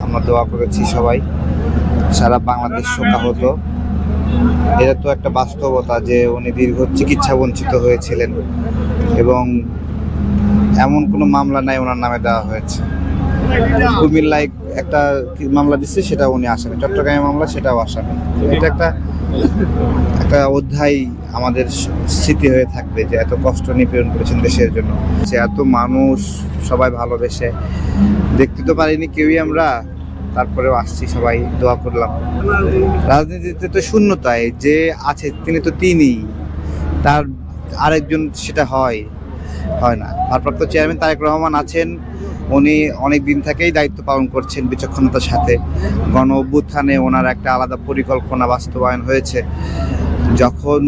আমরা দোয়া করেছি সবাই, সারা বাংলাদেশ শোকাহত। এটা তো একটা বাস্তবতা যে উনি দীর্ঘ চিকিৎসা বঞ্চিত হয়েছিলেন এবং এমন কোনো মামলা নাই ওনার নামে দেওয়া হয়েছে। কুমিল্লায় একটা মামলা দিচ্ছে, সেটা উনি আসামি, চট্টগ্রামে মামলা, সেটাও আসামি। এটা একটা অধ্যায় আমাদের স্মৃতি হয়ে থাকবে যে এত কষ্ট নিপীড়ন করেছেন দেশের জন্য, যে এত মানুষ সবাই ভালোবেসে। দেখতে তো পারিনি কেউই আমরা, তারপরেও আসছি, সবাই দোয়া করলাম। রাজনীতিতে তো শূন্যতায় যে আছে তিনি তো তিনিই, তার আরেকজন সেটা হয় না। ভারপ্রাপ্ত চেয়ারম্যান তারেক রহমান আছেন, উনি অনেক দিন থেকেই দায়িত্ব পালন করছেন বিচক্ষণতার সাথে। গণ অভ্যুত্থানে ওনার একটা আলাদা পরিকল্পনা বাস্তবায়ন হয়েছে। যখন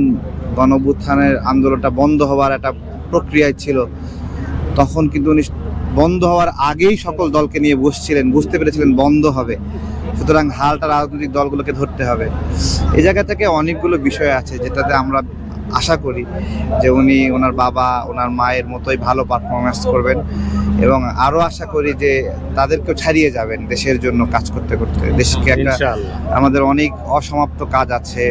গণ অভ্যুত্থানের আন্দোলনটা বন্ধ হওয়ার একটা প্রক্রিয়ায় ছিল, তখন কিন্তু উনি বন্ধ হওয়ার আগেই সকল দলকে নিয়ে বসছিলেন, বুঝতে পেরেছিলেন বন্ধ হবে, সুতরাং হালটা রাজনৈতিক দলগুলোকে ধরতে হবে। এই জায়গা থেকে অনেকগুলো বিষয় আছে যেটাতে আমরা আশা করি যে উনি ওনার বাবা, ওনার মায়ের মতোই ভালো পারফরমেন্স করবেন এবং আরও আশা করি যে তাদেরকেও ছাড়িয়ে যাবেন দেশের জন্য কাজ করতে করতে। দেশকে একটা, আমাদের অনেক অসমাপ্ত কাজ আছে।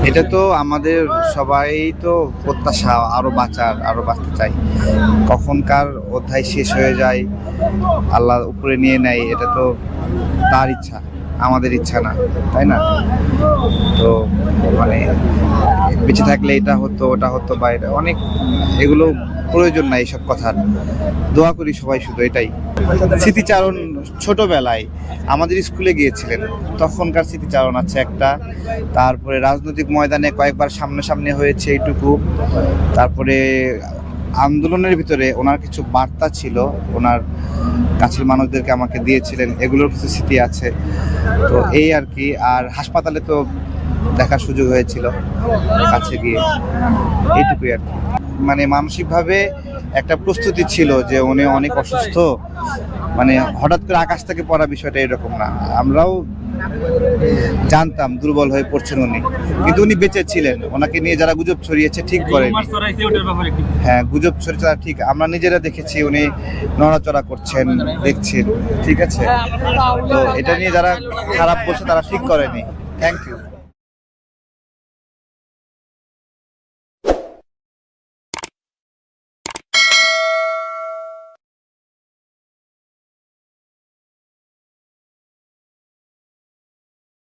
এটা তো আমাদের সবাই তো প্রত্যাশা, আরও বাঁচতে চাই। কখনকার অধ্যায় শেষ হয়ে যায়, আল্লাহ উপরে নিয়ে নেয়, এটা তো তার ইচ্ছা, আমাদের ইচ্ছা না, তাই না? তো মানে বেঁচে থাকলে এটা হতো, ওটা হতো, বা এটা অনেক, এগুলো প্রয়োজন নাই এইসব কথার। দোয়া করি সবাই, শুধু এটাই। স্মৃতিচারণ ছোটবেলায় আমাদের স্কুলে গিয়েছিলেন, তখনকার স্মৃতিচারণ আছে একটা। তারপরে রাজনৈতিক ময়দানে কয়েকবার সামনাসামনি হয়েছে এইটুকু। তারপরে আন্দোলনের ভিতরে ওনার কিছু বার্তা ছিল, ওনার কাছের মানুষদেরকে আমাকে দিয়েছিলেন, এগুলোর কিছু স্মৃতি আছে। তো এই আর কি। আর হাসপাতালে তো দেখার সুযোগ হয়েছিল কাছে গিয়ে, এইটুকুই আর কি। মানে মানসিকভাবে একটা প্রস্তুতি ছিল যে উনি অনেক অসুস্থ, মানে হঠাৎ করে আকাশ থেকে পড়া বিষয়টা এরকম না। আমরাও জানতাম দুর্বল হয়ে পড়ছেন উনি, কিন্তু উনি বেঁচে ছিলেন। ওনাকে নিয়ে যারা গুজব ছড়িয়েছে ঠিক করেনি। হ্যাঁ, গুজব ছড়িয়েছে তারা ঠিক, আমরা নিজেরা দেখেছি উনি নড়াচড়া করছেন, দেখছেন, ঠিক আছে। তো এটা নিয়ে যারা খারাপ বলছে তারা ঠিক করেনি। Thank you.